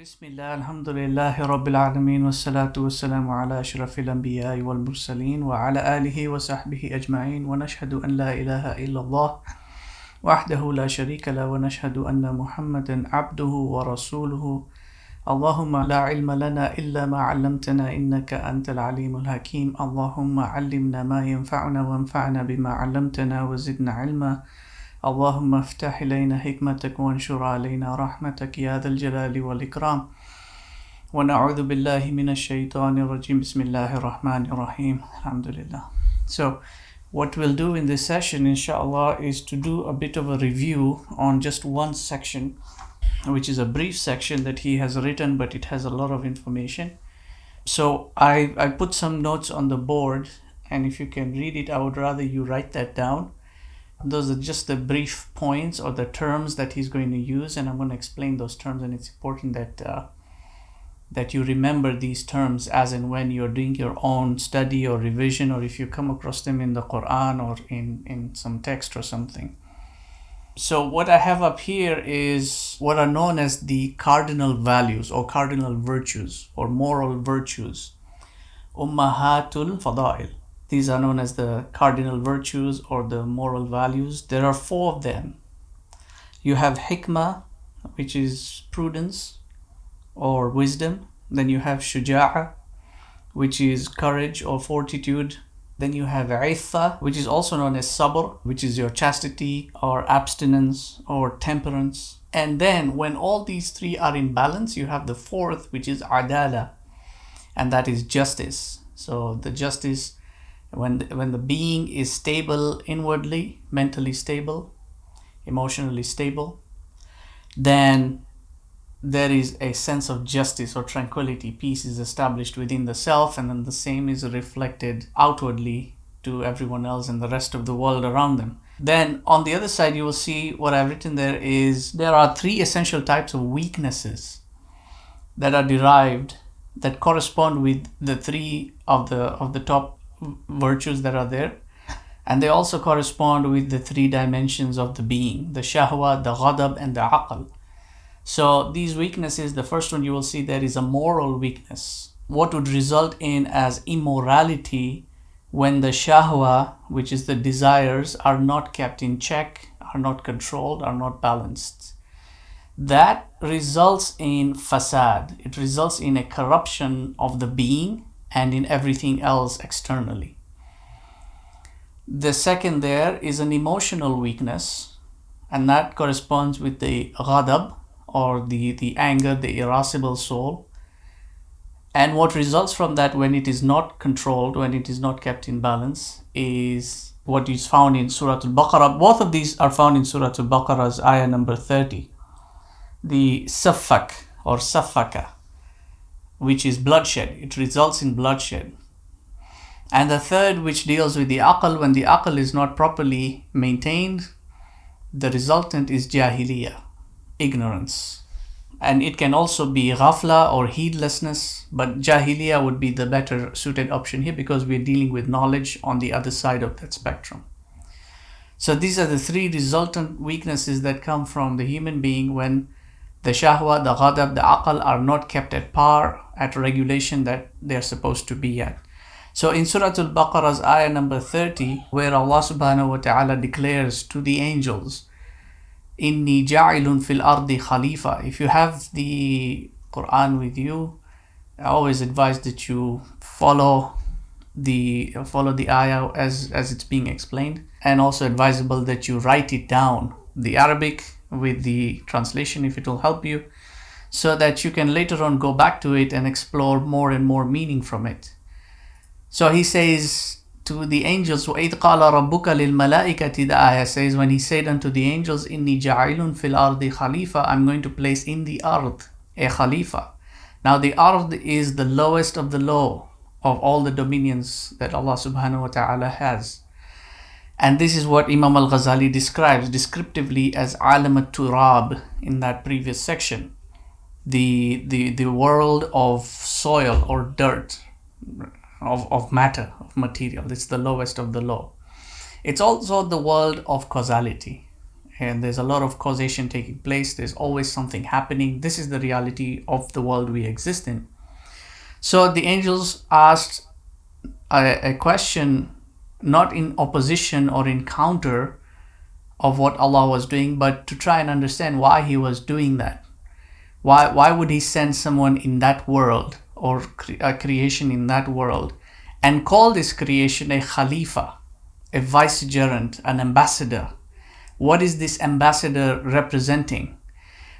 بسم الله الحمد لله رب العالمين والصلاة والسلام على أشرف الأنبياء والمرسلين وعلى آله وصحبه أجمعين ونشهد أن لا إله إلا الله وحده لا شريك له ونشهد أن محمدا عبده ورسوله اللهم لا علم لنا إلا ما علمتنا إنك أنت العليم الحكيم اللهم علمنا ما ينفعنا وانفعنا بما علمتنا وزدنا علما اللهم افتح إلينا حكمتك وانشر علينا رحمتك يا ذا الجلال والإكرام ونعوذ بالله من الشيطان الرجيم بسم الله الرحمن الرحيم الحمد لله. So what we'll do in this session inshallah is to do a bit of a review on just one section, which is a brief section that he has written, but it has a lot of information. So I put some notes on the board, and if you can read it, I would rather you write that down. Those are just the brief points or the terms that he's going to use, and I'm going to explain those terms, and it's important that you remember these terms as and when you're doing your own study or revision, or if you come across them in the Quran or in some text or something. So what I have up here is what are known as the cardinal values or cardinal virtues or moral virtues. Ummahatul Fadail. These are known as the cardinal virtues or the moral values. There are 4 of them. You have hikmah, which is prudence or wisdom. Then you have shuja'a, which is courage or fortitude. Then you have iffa, which is also known as sabr, which is your chastity or abstinence or temperance. And then when all these 3 are in balance, you have the 4th, which is adala, and that is justice. So the justice, when the being is stable inwardly, mentally stable, emotionally stable, then there is a sense of justice or tranquility. Peace is established within the self, and then the same is reflected outwardly to everyone else and the rest of the world around them. Then on the other side, you will see what I've written there is there are 3 essential types of weaknesses that are derived that correspond with the 3 of the top virtues that are there, and they also correspond with the 3 dimensions of the being, the shahwa, the ghadab, and the aql. So these weaknesses, the first one you will see there is a moral weakness. What would result in as immorality when the shahwa, which is the desires, are not kept in check, are not controlled, are not balanced. That results in fasad. It results in a corruption of the being and in everything else externally. The second there is an emotional weakness, and that corresponds with the ghadab or the anger, the irascible soul. And what results from that when it is not controlled, when it is not kept in balance, is what is found in Surah Al-Baqarah. Both of these are found in Surah Al-Baqarah's ayah number 30. The safak or safaka, which is bloodshed. It results in bloodshed. And the third, which deals with the aql, when the aql is not properly maintained, the resultant is jahiliyyah, ignorance. And it can also be ghafla or heedlessness, but jahiliyyah would be the better suited option here because we're dealing with knowledge on the other side of that spectrum. So these are the 3 resultant weaknesses that come from the human being when the shahwa, the ghadab, the aql are not kept at par, at regulation that they're supposed to be at. So in Surah Al-Baqarah's ayah number 30, where Allah subhanahu wa ta'ala declares to the angels, Inni ja'ilun fil ardi khalifa. If you have the Quran with you, I always advise that you follow the ayah as it's being explained, and also advisable that you write it down, the Arabic with the translation if it will help you, so that you can later on go back to it and explore more and more meaning from it. So he says to the angels, وَإِذْ قَالَ رَبُّكَ لِلْمَلَائِكَةِ, the ayah says, when he said unto the angels, إِنِّي جَعِلٌ فِي الْأَرْضِ خَلِيفَةً, I'm going to place in the ard a khalifa. Now the ard is the lowest of the low of all the dominions that Allah subhanahu wa ta'ala has. And this is what Imam Al-Ghazali describes descriptively as alam al-turab in that previous section. The world of soil or dirt, of matter, of material. It's the lowest of the low. It's also the world of causality. and there's a lot of causation taking place. There's always something happening. This is the reality of the world we exist in. So the angels asked a question, not in opposition or in counter of what Allah was doing, but to try and understand why he was doing that. Why would he send someone in that world, or a creation in that world, and call this creation a Khalifa, a vicegerent, an ambassador? What is this ambassador representing?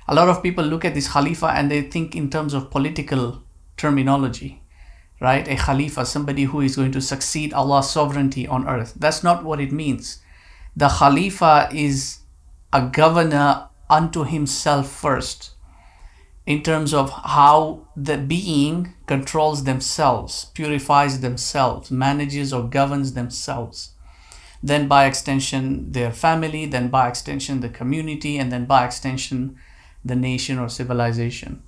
A lot of people look at this Khalifa and they think in terms of political terminology, right? A Khalifa, somebody who is going to succeed Allah's sovereignty on earth. That's not what it means. The Khalifa is a governor unto himself first, in terms of how the being controls themselves, purifies themselves, manages or governs themselves. Then by extension, their family, then by extension, the community, and then by extension, the nation or civilization.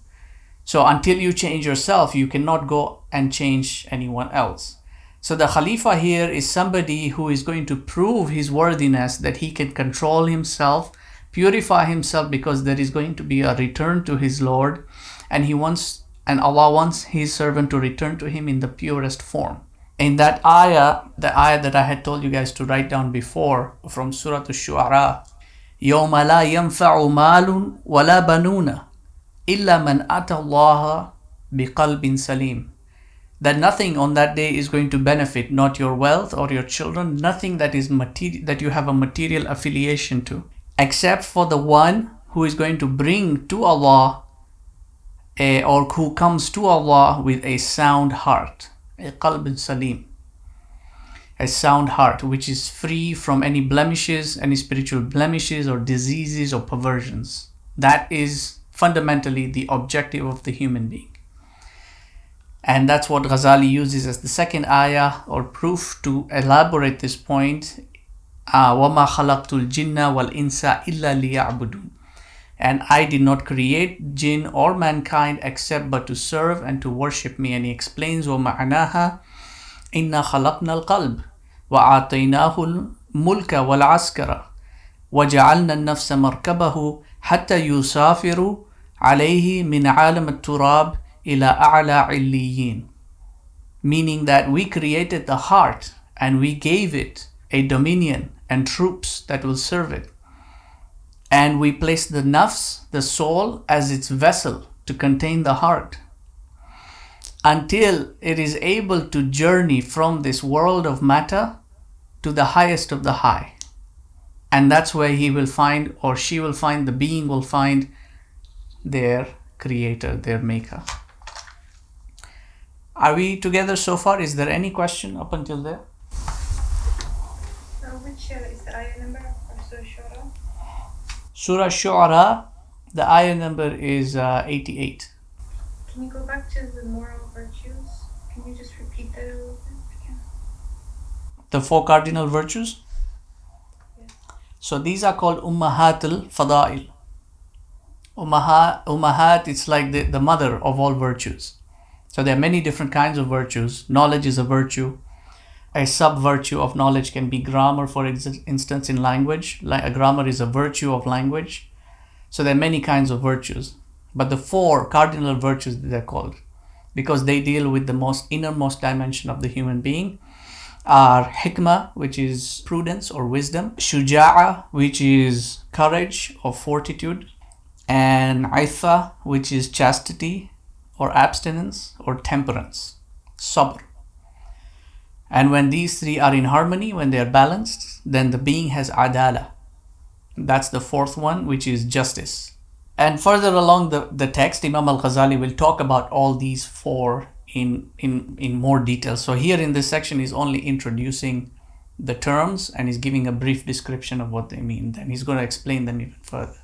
So until you change yourself, you cannot go and change anyone else. So the Khalifa here is somebody who is going to prove his worthiness, that he can control himself, purify himself, because there is going to be a return to his Lord, and Allah wants his servant to return to him in the purest form. In that ayah, the ayah that I had told you guys to write down before, from Surah Al-Shu'ara, يَوْمَ لَا يَنْفَعُ مَالٌ وَلَا بَنُونَ إِلَّا مَنْ أَتَى اللَّهَ بِقَلْبٍ سَلِيمٍ. That nothing on that day is going to benefit, not your wealth or your children, nothing that is that you have a material affiliation to, except for the one who is going to bring to Allah, or who comes to Allah with a sound heart, a qalb salim, a sound heart which is free from any blemishes, any spiritual blemishes or diseases or perversions. That is fundamentally the objective of the human being. And that's what Ghazali uses as the second ayah or proof to elaborate this point. وَمَا خَلَقْتُ الْجِنَّ وَالْإِنسَ إِلَّا لِيَعْبُدُونَ. And I did not create jinn or mankind except but to serve and to worship me. And he explains وَمَعْنَاهَا إِنَّا خَلَقْنَا الْقَلْبِ وَعَطَيْنَاهُ الْمُلْكَ وَالْعَسْكَرَ وَجَعَلْنَا النَّفْسَ مَرْكَبَهُ حَتَّى يُسَافِرُ عَلَيْهِ مِنْ عَالَمِ التُّرَابِ إِلَى أَعْلَى عِلِّيِّينَ. Meaning that we created the heart and we gave it a dominion and troops that will serve it. And we placed the nafs, the soul, as its vessel to contain the heart, until it is able to journey from this world of matter to the highest of the high. And that's where he will find, or she will find, the being will find their creator, their maker. Are we together so far? Is there any question up until there? Which is the ayah number of Surah Shura? Surah Shu'ara, the ayah number is 88. Can you go back to the moral virtues? Can you just repeat that a little bit again? The 4 cardinal virtues? Yes. So these are called Ummahat al-Fada'il. Ummahat, it's like the mother of all virtues. So there are many different kinds of virtues. Knowledge is a virtue. A sub-virtue of knowledge can be grammar, for instance, in language. A grammar is a virtue of language. So there are many kinds of virtues. But the 4 cardinal virtues, they're called, because they deal with the innermost dimension of the human being, are hikmah, which is prudence or wisdom, shuja'a, which is courage or fortitude, and aitha, which is chastity or abstinence or temperance, sabr. And when these 3 are in harmony, when they are balanced, then the being has adala. That's the 4th one, which is justice. And further along the text, Imam Al-Ghazali will talk about all these 4 in more detail. So here in this section, he's only introducing the terms and he's giving a brief description of what they mean. Then he's going to explain them even further.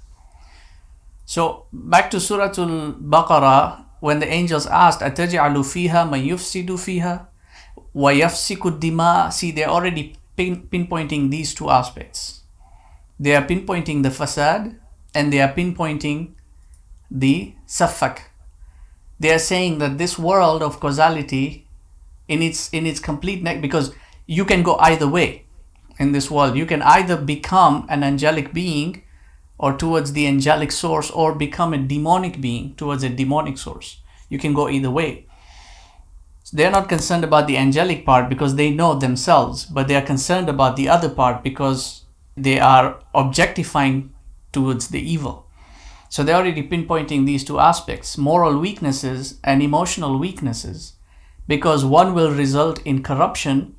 So back to Surah Al-Baqarah, when the angels asked, أَتَجْعَلُ فِيهَا مَنْ يُفْسِدُ فِيهَا وَيَفْسِكُ الدِّمَاءَ. See, they're already pinpointing these 2 aspects. They are pinpointing the fasad and they are pinpointing the safak. They are saying that this world of causality in its complete because you can go either way in this world. You can either become an angelic being or towards the angelic source, or become a demonic being towards a demonic source. You can go either way. They're not concerned about the angelic part because they know themselves, but they are concerned about the other part because they are objectifying towards the evil. So they're already pinpointing these two aspects, moral weaknesses and emotional weaknesses, because one will result in corruption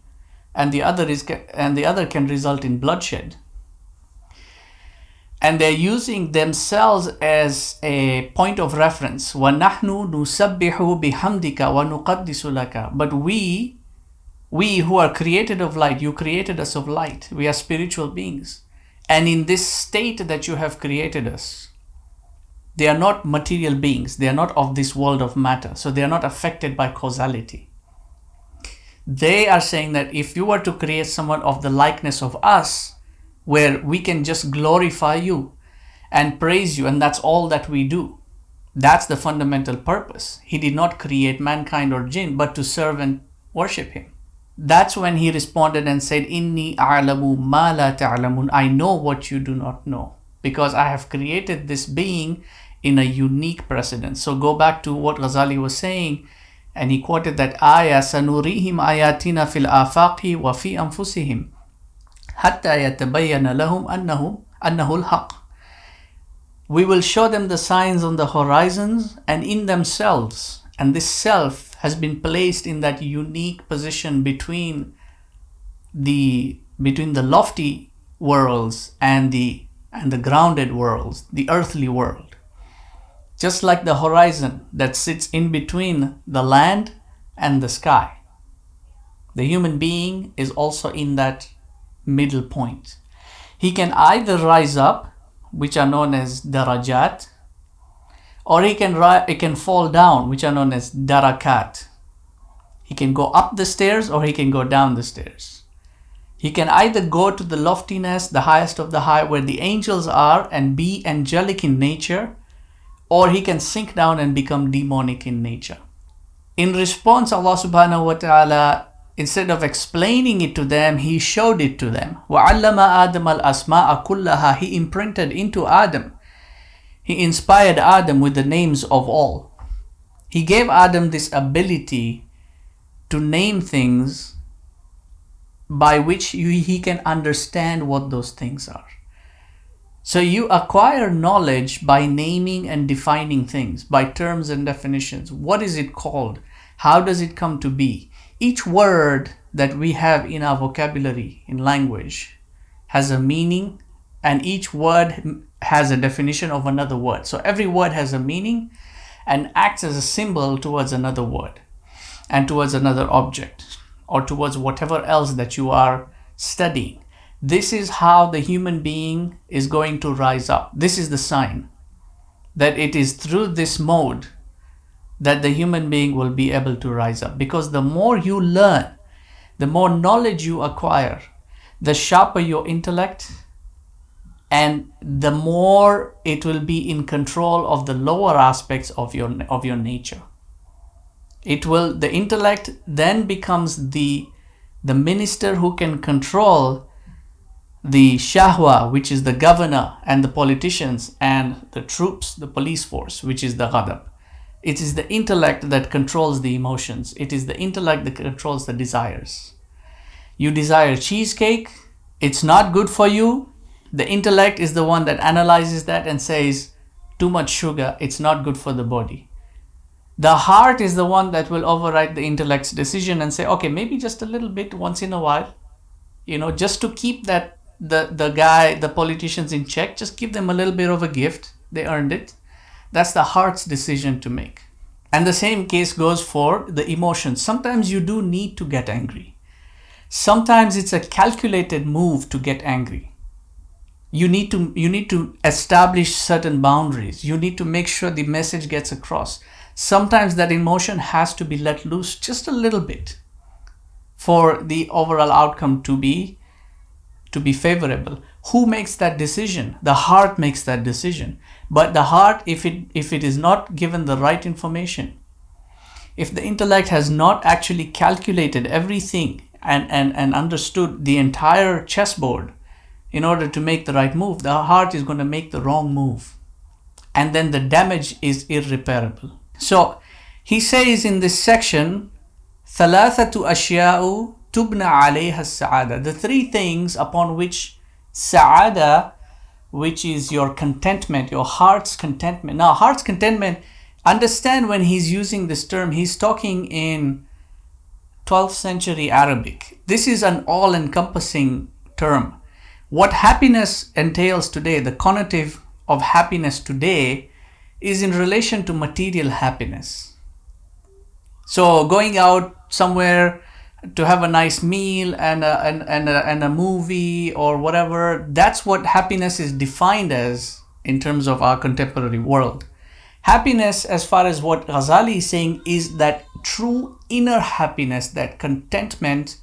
and the other can result in bloodshed. And they're using themselves as a point of reference. وَنَحْنُ نُسَبِّحُ بِحَمْدِكَ وَنُقَدِّسُ لَكَ. But we who are created of light, you created us of light. We are spiritual beings. And in this state that you have created us, they are not material beings. They are not of this world of matter. So they are not affected by causality. They are saying that if you were to create someone of the likeness of us, where we can just glorify you and praise you, and that's all that we do. That's the fundamental purpose. He did not create mankind or jinn, but to serve and worship him. That's when he responded and said, Inni a'lamu ma la ta'lamun. I know what you do not know, because I have created this being in a unique precedence. So go back to what Ghazali was saying, and he quoted that ayah, sanurihim ayatina fil afaqi wa fi anfusihim حتى يتبين لهم أنه الحق. We will show them the signs on the horizons and in themselves. And this self has been placed in that unique position between the lofty worlds and the grounded worlds, the earthly world. Just like the horizon that sits in between the land and the sky. The human being is also in that middle point. He can either rise up, which are known as darajat, or he can fall down, which are known as darakat. He can go up the stairs or he can go down the stairs. He can either go to the loftiness, the highest of the high, where the angels are, and be angelic in nature, or he can sink down and become demonic in nature. In response, Allah subhanahu wa ta'ala, instead of explaining it to them, he showed it to them. وَعَلَّمَ آدَمَ الْأَسْمَاءَ كُلَّهَا. He imprinted into Adam. He inspired Adam with the names of all. He gave Adam this ability to name things by which he can understand what those things are. So you acquire knowledge by naming and defining things, by terms and definitions. What is it called? How does it come to be? Each word that we have in our vocabulary, in language, has a meaning, and each word has a definition of another word. So every word has a meaning and acts as a symbol towards another word and towards another object or towards whatever else that you are studying. This is how the human being is going to rise up. This is the sign that it is through this mode that the human being will be able to rise up. Because the more you learn, the more knowledge you acquire, the sharper your intellect, and the more it will be in control of the lower aspects of your nature. The intellect then becomes the minister who can control the shahwa, which is the governor and the politicians, and the troops, the police force, which is the ghadab. It is the intellect that controls the emotions. It is the intellect that controls the desires. You desire cheesecake, it's not good for you. The intellect is the one that analyzes that and says, too much sugar, it's not good for the body. The heart is the one that will override the intellect's decision and say, okay, maybe just a little bit once in a while, just to keep that the politicians in check, just give them a little bit of a gift. They earned it. That's the heart's decision to make. And the same case goes for the emotions. Sometimes you do need to get angry. Sometimes it's a calculated move to get angry. You need to establish certain boundaries. You need to make sure the message gets across. Sometimes that emotion has to be let loose just a little bit for the overall outcome to be favorable. Who makes that decision? The heart makes that decision. But the heart, if it is not given the right information, if the intellect has not actually calculated everything and understood the entire chessboard, in order to make the right move, the heart is going to make the wrong move. And then the damage is irreparable. So he says in this section, ثلاثة أشياء تبنى عليها السعادة. The three things upon which Sa'ada, which is your contentment, your heart's contentment. Now, heart's contentment, understand when he's using this term, he's talking in 12th century Arabic. This is an all-encompassing term. What happiness entails today, the connotative of happiness today, is in relation to material happiness. So going out somewhere to have a nice meal and a movie or whatever, that's what happiness is defined as in terms of our contemporary world. Happiness, as far as what Ghazali is saying, is that true inner happiness, that contentment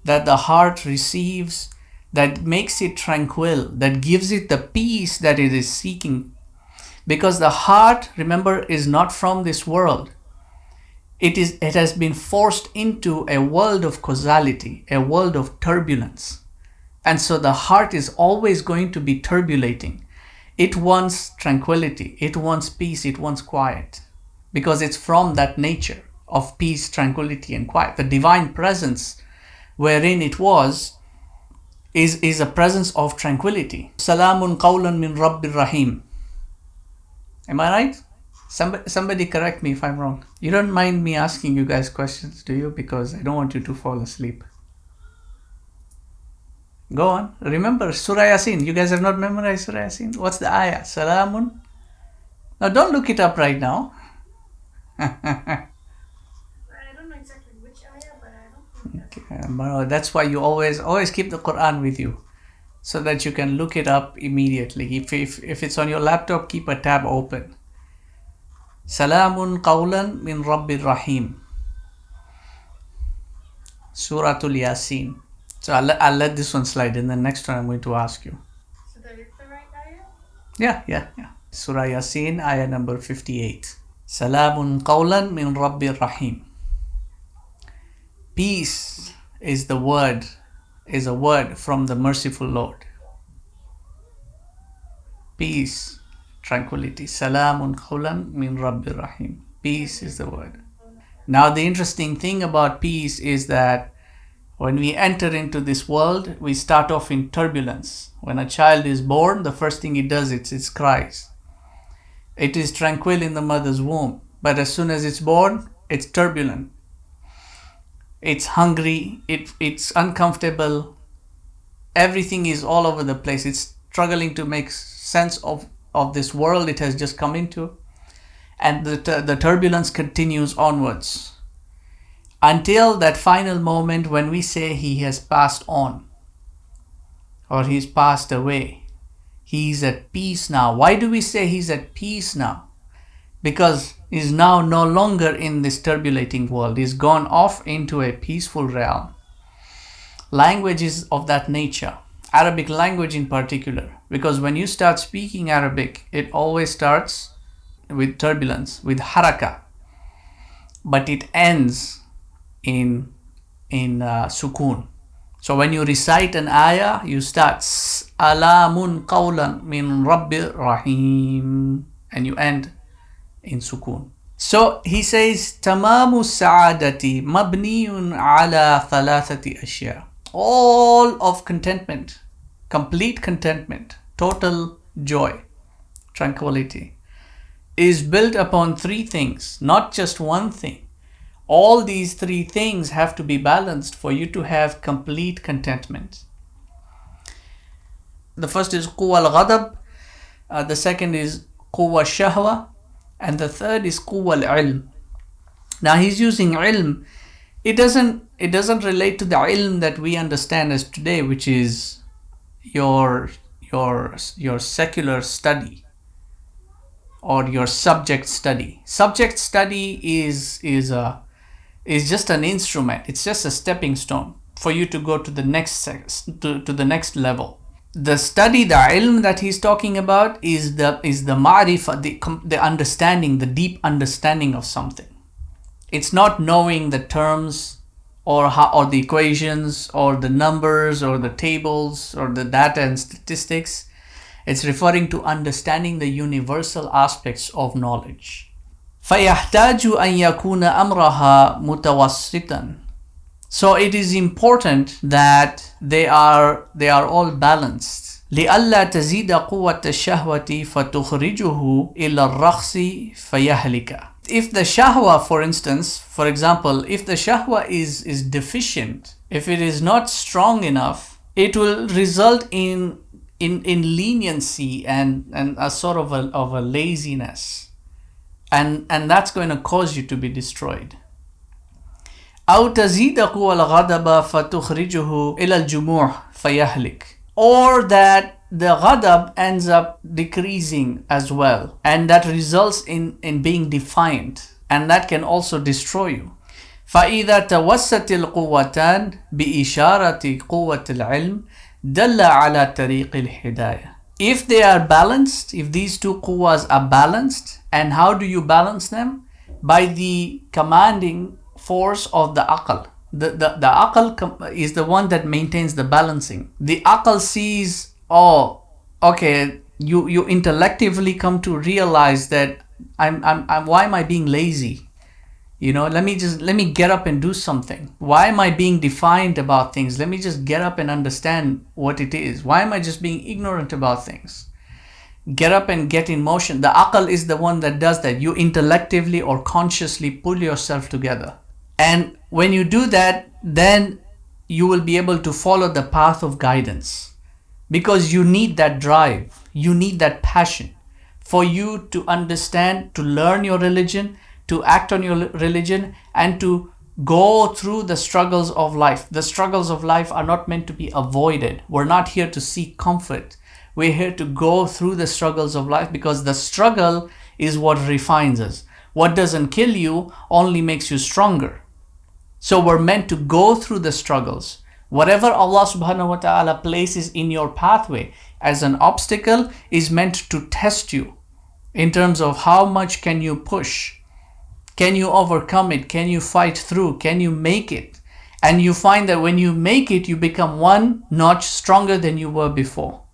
that the heart receives, that makes it tranquil, that gives it the peace that it is seeking. Because the heart, remember, is not from this world. It has been forced into a world of causality, a world of turbulence. And so the heart is always going to be turbulating. It wants tranquility, it wants peace, it wants quiet. Because it's from that nature of peace, tranquility, and quiet. The divine presence wherein it was is a presence of tranquility. Salamun qawlan min Rabbir Rahim. Am I right? Somebody correct me if I'm wrong. You don't mind me asking you guys questions, do you? Because I don't want you to fall asleep. Go on. Remember Surah Yasin. You guys have not memorized Surah Yasin? What's the ayah? Salamun. Now don't look it up right now. I don't know exactly which ayah, but I don't think that's... Okay. That's why you always keep the Quran with you, so that you can look it up immediately. If it's on your laptop, keep a tab open. Salamun qawlan min Rabbir Rahim. Suratul Yasin. So I'll let this one slide, and the next one I'm going to ask you. So that is the right ayah? Yeah. Surah Yasin, ayah number 58. Salamun qawlan min Rabbir Rahim. Peace is a word from the merciful Lord. Peace, tranquility. Salamun qawlan min Rabbir Rahim. Peace is the word. Now the interesting thing about peace is that when we enter into this world, we start off in turbulence. When a child is born, the first thing it does is it cries. It is tranquil in the mother's womb, but as soon as it's born, it's turbulent. It's hungry, it's uncomfortable. Everything is all over the place. It's struggling to make sense of this world it has just come into. And the turbulence continues onwards, until that final moment when we say he has passed on, or he's passed away. He's at peace now. Why do we say he's at peace now? Because he's now no longer in this turbulating world. He's gone off into a peaceful realm. Language is of that nature. Arabic language in particular. Because when you start speaking Arabic, it always starts with turbulence, with haraka. But it ends in sukoon. So when you recite an ayah, you start Alamun qawlan min Rabbir Rahim, and you end in sukoon. So he says Tamamu sa'adati mabniyun ala thalathati ashya. All of contentment, complete contentment, total joy, tranquility, is built upon three things, not just one thing. All these three things have to be balanced for you to have complete contentment. The first is quwwa al-ghadab, the second is quwwa shahwa, and the third is quwwa al-ilm. Now he's using ilm. It doesn't relate to the ilm that we understand as today, which is your secular study or your subject study. Subject study is just an instrument. It's just a stepping stone for you to go to the next to the next level. The study, the ilm that he's talking about is the ma'rifah, the understanding, the deep understanding of something. It's not knowing the terms or the equations or the numbers or the tables or the data and statistics. It's referring to understanding the universal aspects of knowledge. فَيَحْتَاجُ أَن يَكُونَ أَمْرَهَا مُتَوَسِّطًا. So it is important that they are all balanced. لِأَلَّا تَزِيدَ قُوَّةَ الشَّهْوَةِ فَتُخْرِجُهُ إِلَى الرَّخْصِ فَيَهْلِكَ. If the shahwa, for example, if the shahwa is deficient, if it is not strong enough, it will result in leniency and a sort of a laziness, and that's going to cause you to be destroyed. أو تزيد قوى الغضب فتخرجه إلى الجموع فيهلك. Or that the ghadab ends up decreasing as well, and that results in being defiant, and that can also destroy you. فإذا توست القوتان بإشارة قوة العلم دل على طريق الهداية. If they are balanced, if these two quwwas are balanced, and how do you balance them? By the commanding force of the aql. The aql is the one that maintains the balancing. The aql sees, oh, okay, you intelectively come to realize that I'm why am I being lazy? Let me get up and do something. Why am I being defiant about things? Let me just get up and understand what it is. Why am I just being ignorant about things? Get up and get in motion. The aql is the one that does that. You intelectively or consciously pull yourself together. And when you do that, then you will be able to follow the path of guidance, because you need that drive, you need that passion for you to understand, to learn your religion, to act on your religion, and to go through the struggles of life. The struggles of life are not meant to be avoided. We're not here to seek comfort. We're here to go through the struggles of life, because the struggle is what refines us. What doesn't kill you only makes you stronger. So we're meant to go through the struggles. Whatever Allah subhanahu wa ta'ala places in your pathway as an obstacle is meant to test you in terms of how much can you push. Can you overcome it? Can you fight through? Can you make it? And you find that when you make it, you become one notch stronger than you were before.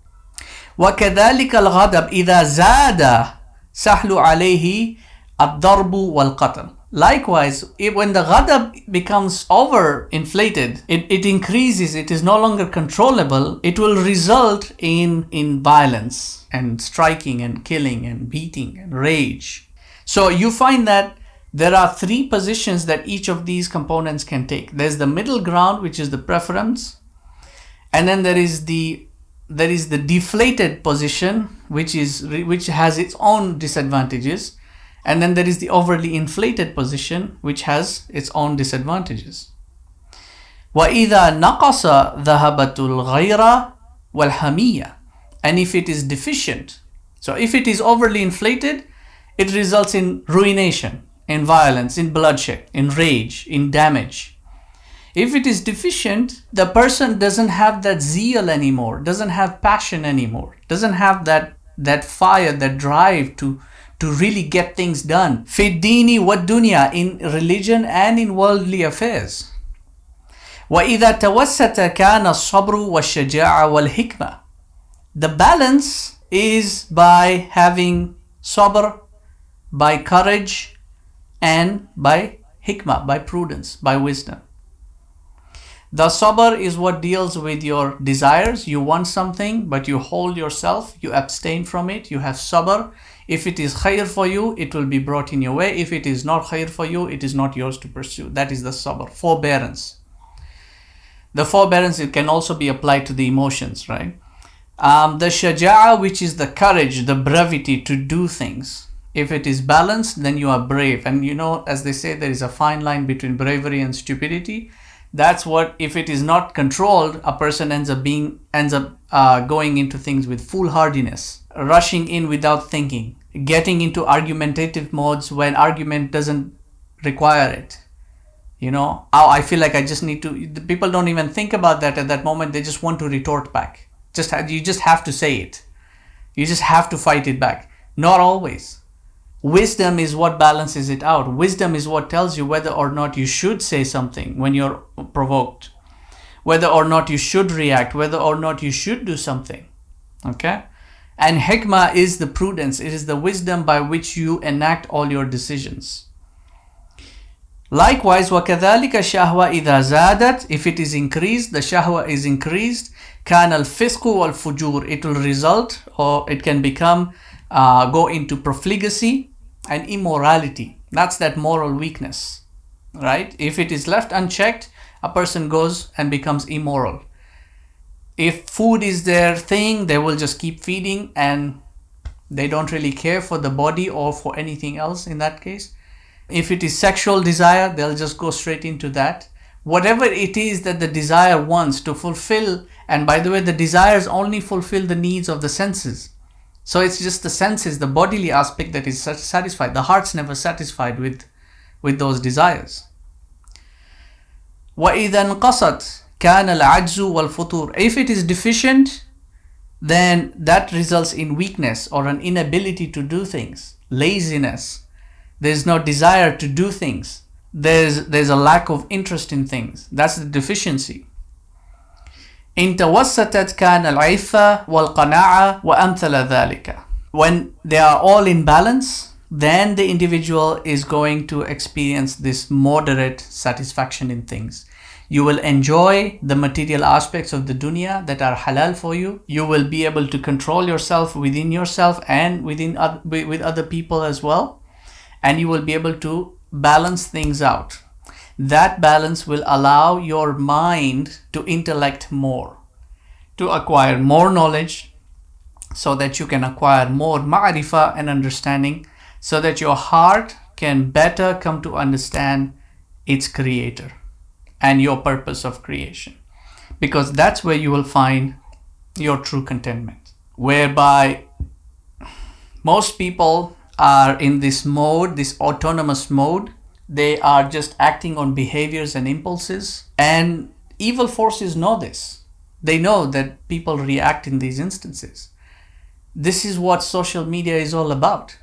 وَكَذَلِكَ الْغَضَبْ إِذَا زَادَ سَحْلُ عَلَيْهِ الضَّرْبُ وَالْقَتْلُ. Likewise, when the ghadab becomes overinflated, it increases, it is no longer controllable, it will result in violence and striking and killing and beating and rage. So you find that there are three positions that each of these components can take. There's the middle ground, which is the preference, and then there is the deflated position, which has its own disadvantages. And then there is the overly inflated position, which has its own disadvantages. وَإِذَا نَقَصَ ذَهَبَتُ الْغَيْرَ وَالْحَمِيَّةِ. And if it is deficient, so if it is overly inflated, it results in ruination, in violence, in bloodshed, in rage, in damage. If it is deficient, the person doesn't have that zeal anymore, doesn't have passion anymore, doesn't have that fire, that drive to really get things done. فِي الدِّينِ وَالدُّنْيَا, in religion and in worldly affairs. وَإِذَا تَوَسَّتَ كَانَ الصَّبْرُ وَالشَّجَاعَ وَالْحِكْمَةِ. The balance is by having sabr, by courage, and by hikmah, by prudence, by wisdom. The sabr is what deals with your desires. You want something, but you hold yourself, you abstain from it, you have sabr. If it is khair for you, it will be brought in your way. If it is not khair for you, it is not yours to pursue. That is the sabr, forbearance. The forbearance, it can also be applied to the emotions, right? The shaja'a, which is the courage, the brevity to do things. If it is balanced, then you are brave. And as they say, there is a fine line between bravery and stupidity. That's what, if it is not controlled, a person ends up going into things with foolhardiness, rushing in without thinking, getting into argumentative modes when argument doesn't require it. I feel like I just need to. People don't even think about that at that moment. They just want to retort back. You just have to say it. You just have to fight it back. Not always. Wisdom is what balances it out. Wisdom is what tells you whether or not you should say something when you're provoked, whether or not you should react, whether or not you should do something. Okay? And hikmah is the prudence. It is the wisdom by which you enact all your decisions. Likewise, وَكَذَلِكَ الشَّهْوَةِ إِذَا زَادَتْ, if it is increased, the shahwa is increased, كَانَ الْفِسْقُ وَالْفُجُورِ, it will result, or it can become, go into profligacy and immorality. That's that moral weakness, right? If it is left unchecked, a person goes and becomes immoral. If food is their thing, they will just keep feeding and they don't really care for the body or for anything else in that case. If it is sexual desire, they'll just go straight into that. Whatever it is that the desire wants to fulfill, and by the way, the desires only fulfill the needs of the senses. So it's just the senses, the bodily aspect that is satisfied. The heart's never satisfied with those desires. وَإِذَا انْقَصَتْ كَانَ الْعَجْزُ وَالْفُطُورُ. If it is deficient, then that results in weakness or an inability to do things, laziness. There's no desire to do things. There's a lack of interest in things. That's the deficiency. إن توسطت كان العفة والقناعة وأمثل ذلك. When they are all in balance, then the individual is going to experience this moderate satisfaction in things. You will enjoy the material aspects of the dunya that are halal for you. You will be able to control yourself within yourself and with other people as well. And you will be able to balance things out. That balance will allow your mind to intellect more, to acquire more knowledge, so that you can acquire more ma'rifah and understanding, so that your heart can better come to understand its creator and your purpose of creation. Because that's where you will find your true contentment. Whereby most people are in this mode, this autonomous mode. They are just acting on behaviors and impulses. And evil forces know this. They know that people react in these instances. This is what social media is all about.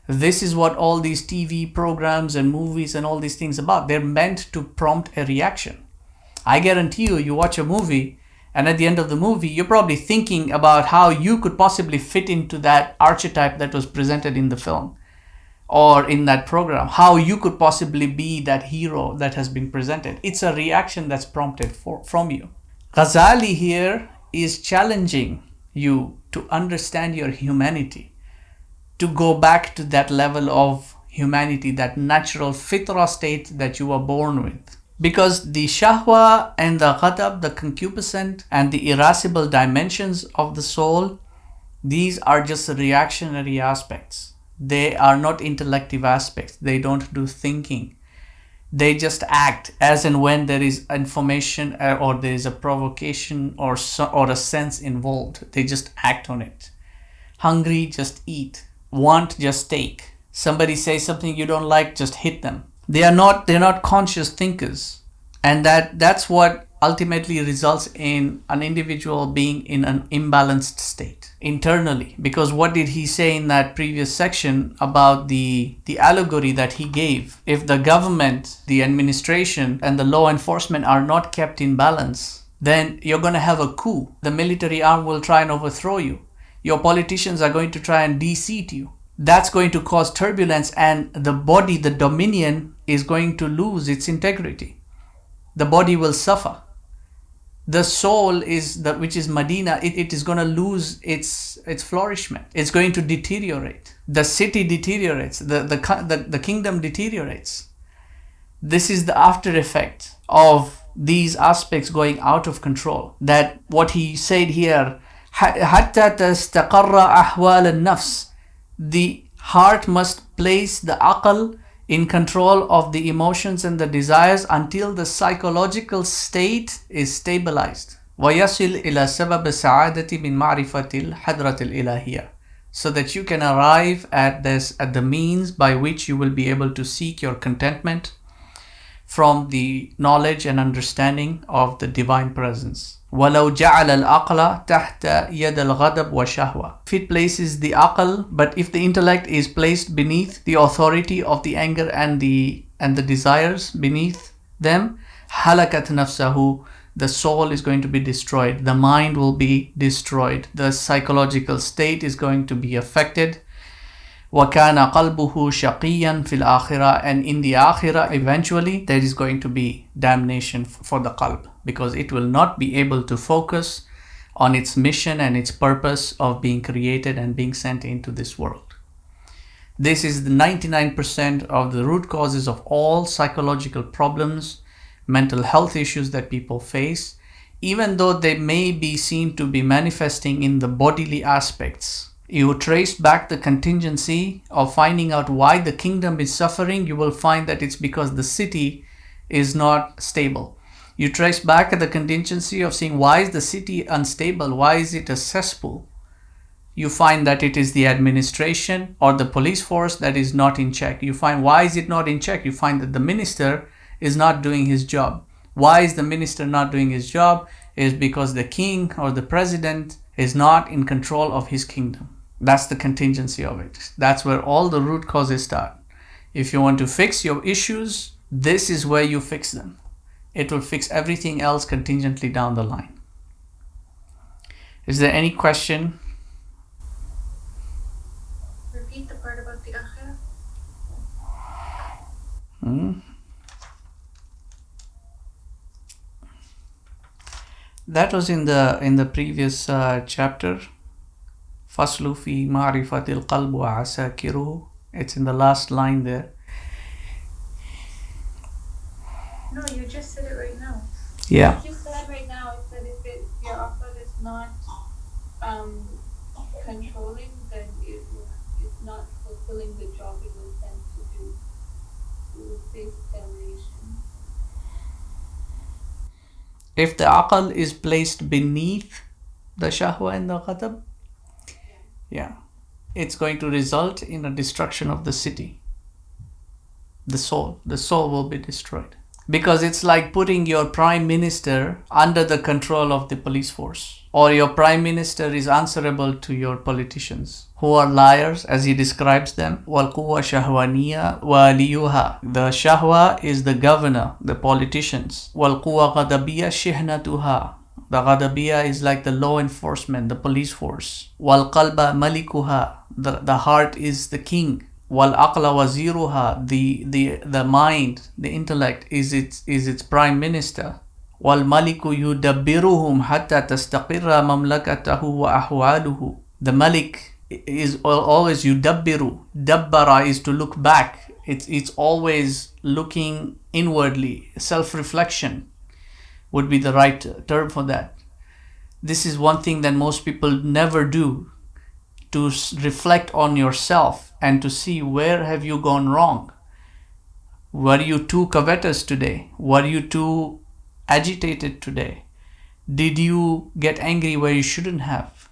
This is what all these TV programs and movies and all these things about. They're meant to prompt a reaction. I guarantee you, you watch a movie, and at the end of the movie, you're probably thinking about how you could possibly fit into that archetype that was presented in the film or in that program, how you could possibly be that hero that has been presented. It's a reaction that's prompted from you. Ghazali here is challenging you to understand your humanity, to go back to that level of humanity, that natural fitra state that you were born with. Because the shahwa and the ghadab, the concupiscent and the irascible dimensions of the soul, these are just reactionary aspects. They are not intellective aspects. They don't do thinking. They just act as and when there is information or there is a provocation or a sense involved. They just act on it. Hungry, just eat. Want, just take. Somebody says something you don't like, just hit them. They're not conscious thinkers. And that's what ultimately results in an individual being in an imbalanced state internally. Because what did he say in that previous section about the allegory that he gave? If the government, the administration, and the law enforcement are not kept in balance, then you're going to have a coup. The military arm will try and overthrow you. Your politicians are going to try and de-seat you. That's going to cause turbulence, and the body, the dominion, is going to lose its integrity. The body will suffer. The soul which is Medina, it is going to lose its flourishment. It's going to deteriorate. The city deteriorates. The kingdom deteriorates. This is the after effect of these aspects going out of control. That what he said here, حتى تستقر أحوال النفس. The heart must place the aql in control of the emotions and the desires until the psychological state is stabilized. وَيَصِلْ إِلَى سَبَبِ السَّعَادَةِ مِنْ مَعْرِفَةِ الْحَضْرَةِ الْإِلَهِيَّةِ. So that you can arrive at the means by which you will be able to seek your contentment from the knowledge and understanding of the divine presence. وَلَوْ جَعَلَ الْعَقْلَ تَحْتَ يَدَ الْغَضَبِ وَالشَّهْوَةِ. If it places the aql, but if the intellect is placed beneath the authority of the anger and the desires beneath them, halakat nafsahu, the soul is going to be destroyed, the mind will be destroyed, the psychological state is going to be affected. وَكَانَ قَلْبُهُ شَقِيًّا فِي الْآخِرَةِ. And in the akhirah, eventually, there is going to be damnation for the qalb, because it will not be able to focus on its mission and its purpose of being created and being sent into this world. This is the 99% of the root causes of all psychological problems, mental health issues that people face, even though they may be seen to be manifesting in the bodily aspects. You trace back the contingency of finding out why the kingdom is suffering, you will find that it's because the city is not stable. You trace back the contingency of seeing why is the city unstable, why is it a cesspool? You find that it is the administration or the police force that is not in check. You find why is it not in check? You find that the minister is not doing his job. Why is the minister not doing his job? Is because the king or the president is not in control of his kingdom. That's the contingency of it. That's where all the root causes start. If you want to fix your issues, this is where you fix them. It will fix everything else contingently down the line. Is there any question? Repeat the part about the akhirah. That was in the previous chapter. Faslu fi ma'rifatil qalb wa asakiruhu. It's in the last line there. No, you just said it right now. Yeah. What you said right now is that if your offer is not controlling, then it's not fulfilling the job it was sent to do. You will face damnation. If the aql is placed beneath the shahwa and the ghadab, yeah, it's going to result in a destruction of the city. The soul will be destroyed. Because it's like putting your prime minister under the control of the police force. Or your prime minister is answerable to your politicians, who are liars, as he describes them. وَالْقُوَّةَ شَهْوَانِيَّةٌ وَالِيُّهَا. The shahwa is the governor, the politicians. وَالْقُوَّةَ غَضَبِيَّةٌ شِحْنَتُهَا. The ghadabiyya is like the law enforcement, the police force. وَالْقَلْبَ مَلِكُهَا. The heart is the king. وَالْعَقْلَ وَزِيرُهَا. The mind, the intellect is its prime minister. وَالْمَلِكُ يُدَبِّرُهُمْ حَتَّى تَسْتَقِرَّ مَمْلَكَتَهُ وَأَحْوَالُهُ. The Malik is always yudabbiru. Dabbara is to look back. It's always looking inwardly. Self-reflection would be the right term for that. This is one thing that most people never do, to reflect on yourself and to see where have you gone wrong. Were you too covetous today? Were you too agitated today? Did you get angry where you shouldn't have?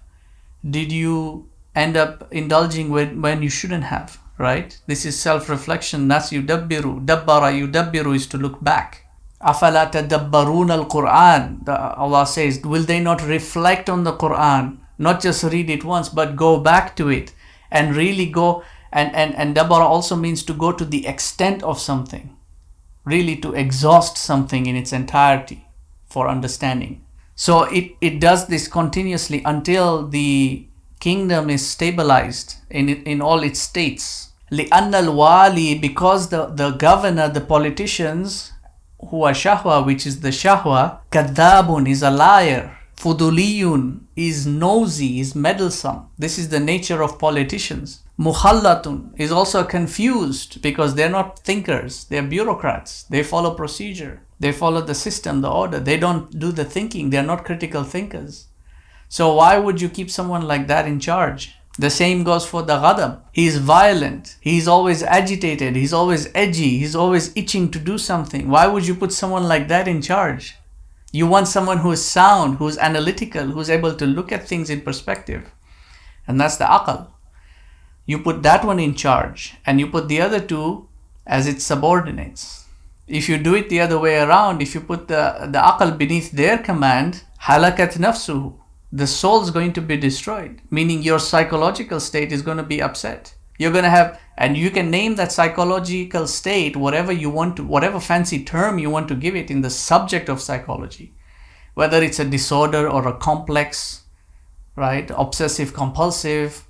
Did you end up indulging when you shouldn't have? Right? This is self-reflection. That's yudabbiru. Dabbara yudabbiru is to look back. أَفَلَا تَدَبَّرُونَ الْقُرْآنِ. Allah says, will they not reflect on the Quran? Not just read it once, but go back to it and really go. And dabbara also means to go to the extent of something. Really to exhaust something in its entirety for understanding. So it does this continuously until the kingdom is stabilized in all its states. لِأَنَّ الْوَالِي. Because the governor, the politicians, who are shahwa, which is the shahwa, kadhabun is a liar, fuduliyun is nosy, is meddlesome. This is the nature of politicians. Mukhallatun is also confused, because they're not thinkers, they're bureaucrats. They follow procedure, they follow the system, the order. They don't do the thinking, they're not critical thinkers. So why would you keep someone like that in charge? The same goes for the ghadab. He is violent. He's always agitated. He's always edgy. He's always itching to do something. Why would you put someone like that in charge? You want someone who is sound, who is analytical, who's able to look at things in perspective. And that's the aql. You put that one in charge and you put the other two as its subordinates. If you do it the other way around, if you put the aql beneath their command, halakat nafsuhu, the soul is going to be destroyed, meaning your psychological state is going to be upset. You're going to have, and you can name that psychological state whatever you want to, whatever fancy term you want to give it in the subject of psychology, whether it's a disorder or a complex, right, obsessive compulsive,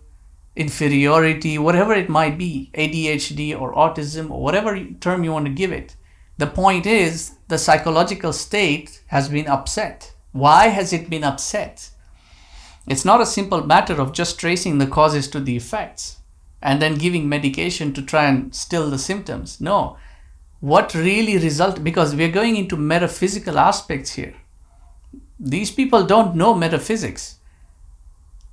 inferiority, whatever it might be, ADHD or autism or whatever term you want to give it. The point is, the psychological state has been upset. Why has it been upset? It's not a simple matter of just tracing the causes to the effects and then giving medication to try and still the symptoms. No. What really resulted, because we're going into metaphysical aspects here. These people don't know metaphysics.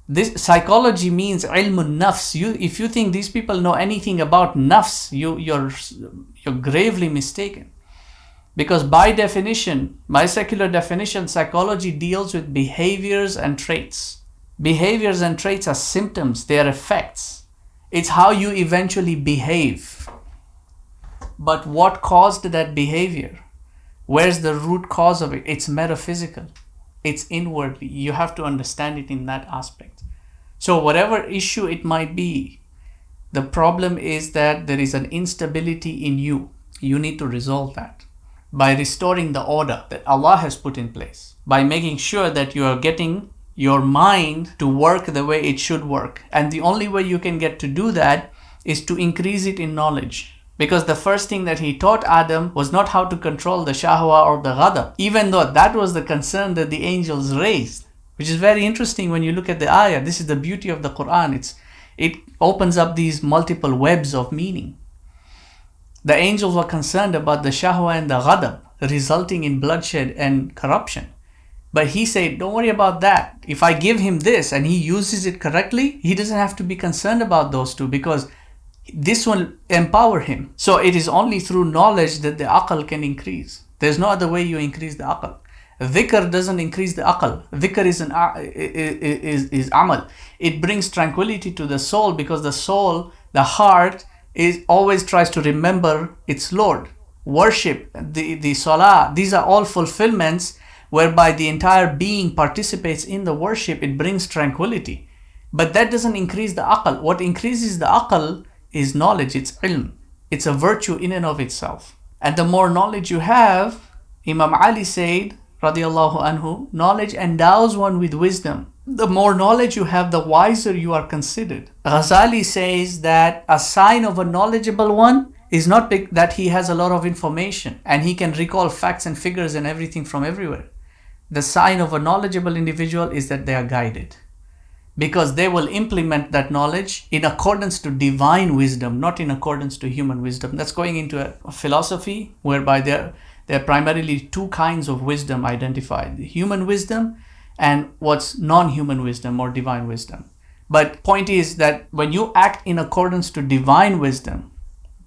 This psychology means ilmun nafs. If you think these people know anything about nafs, you're gravely mistaken. Because by definition, by secular definition, psychology deals with behaviors and traits. Behaviors and traits are symptoms, they are effects. It's how you eventually behave. But what caused that behavior? Where's the root cause of it? It's metaphysical. It's inwardly. You have to understand it in that aspect. So whatever issue it might be, the problem is that there is an instability in you. You need to resolve that by restoring the order that Allah has put in place, by making sure that you are getting your mind to work the way it should work. And the only way you can get to do that is to increase it in knowledge. Because the first thing that he taught Adam was not how to control the shahwa or the ghadab, even though that was the concern that the angels raised, which is very interesting when you look at the ayah. This is the beauty of the Quran. It opens up these multiple webs of meaning. The angels were concerned about the shahwa and the ghadab, resulting in bloodshed and corruption. But he said, don't worry about that. If I give him this and he uses it correctly, he doesn't have to be concerned about those two, because this will empower him. So it is only through knowledge that the aql can increase. There's no other way you increase the aql. Dhikr doesn't increase the aql. Dhikr is amal. It brings tranquility to the soul, because the soul, the heart, always tries to remember its Lord. Worship, the salah, these are all fulfillments whereby the entire being participates in the worship. It brings tranquility. But that doesn't increase the aql. What increases the aql is knowledge, it's ilm. It's a virtue in and of itself. And the more knowledge you have, Imam Ali said, radiallahu anhu, knowledge endows one with wisdom. The more knowledge you have, the wiser you are considered. Ghazali says that a sign of a knowledgeable one is not that he has a lot of information and he can recall facts and figures and everything from everywhere. The sign of a knowledgeable individual is that they are guided, because they will implement that knowledge in accordance to divine wisdom, not in accordance to human wisdom. That's going into a philosophy whereby there are primarily two kinds of wisdom identified: the human wisdom and what's non-human wisdom or divine wisdom. But point is that when you act in accordance to divine wisdom,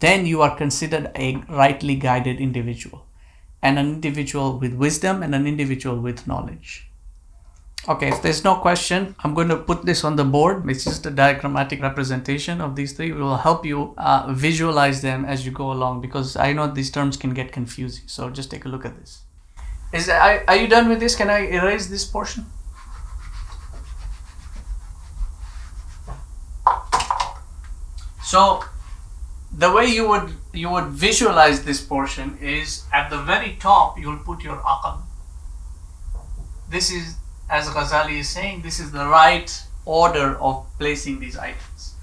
then you are considered a rightly guided individual, and an individual with wisdom and an individual with knowledge. Okay, if there's no question, I'm going to put this on the board. It's just a diagrammatic representation of these three. It will help you visualize them as you go along, because I know these terms can get confusing. So just take a look at this. Are you done with this? Can I erase this portion? So the way you would visualize this portion is, at the very top you'll put your aql. This is, as Ghazali is saying, this is the right order of placing these items.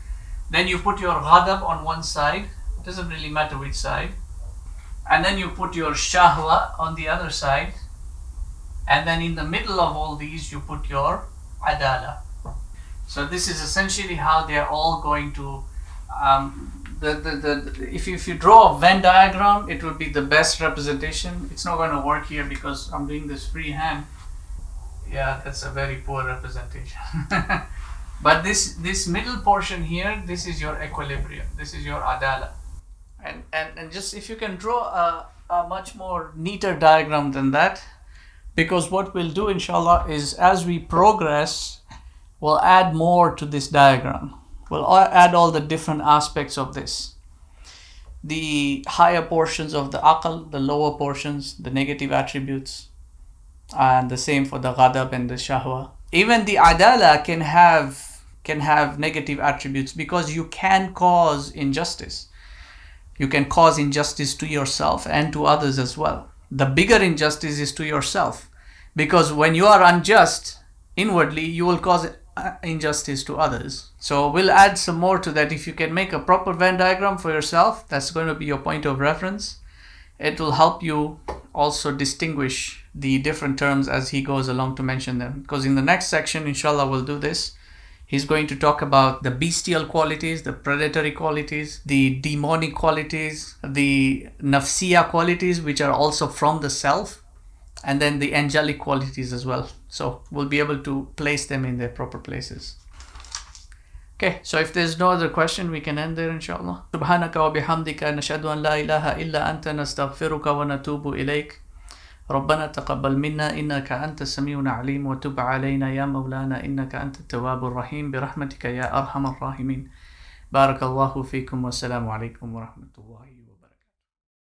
Then you put your ghadab on one side, it doesn't really matter which side, and then you put your shahwa on the other side, and then in the middle of all these you put your adala. So this is essentially how they are all going to if you draw a Venn diagram, it would be the best representation. It's not going to work here because I'm doing this freehand. Yeah, that's a very poor representation. But this middle portion here, this is your equilibrium, this is your adala. And just if you can draw a much more neater diagram than that, because what we'll do inshallah is, as we progress, we'll add more to this diagram. We'll add all the different aspects of this. the higher portions of the aql, the lower portions, the negative attributes, and the same for the ghadab and the shahwa. Even the adala can have negative attributes, because you can cause injustice. You can cause injustice to yourself and to others as well. The bigger injustice is to yourself, because when you are unjust inwardly, you will cause injustice to others. So we'll add some more to that. If you can make a proper Venn diagram for yourself, that's going to be your point of reference. It will help you also distinguish the different terms as he goes along to mention them. Because in the next section, inshallah, we'll do this. He's going to talk about the bestial qualities, the predatory qualities, the demonic qualities, the nafsiya qualities, which are also from the self, and then the angelic qualities as well. So we'll be able to place them in their proper places. Okay, so if there's no other question, we can end there, inshallah. Subhanaka wa bihamdika nashhadu an la ilaha illa anta nastaghfiruka wa natubu ilayk. ربنا تقبل منا إنك أنت السميع العليم وتب علينا يا مولانا إنك أنت التواب الرحيم برحمتك يا أرحم الراحمين. بارك الله فيكم والسلام عليكم ورحمة الله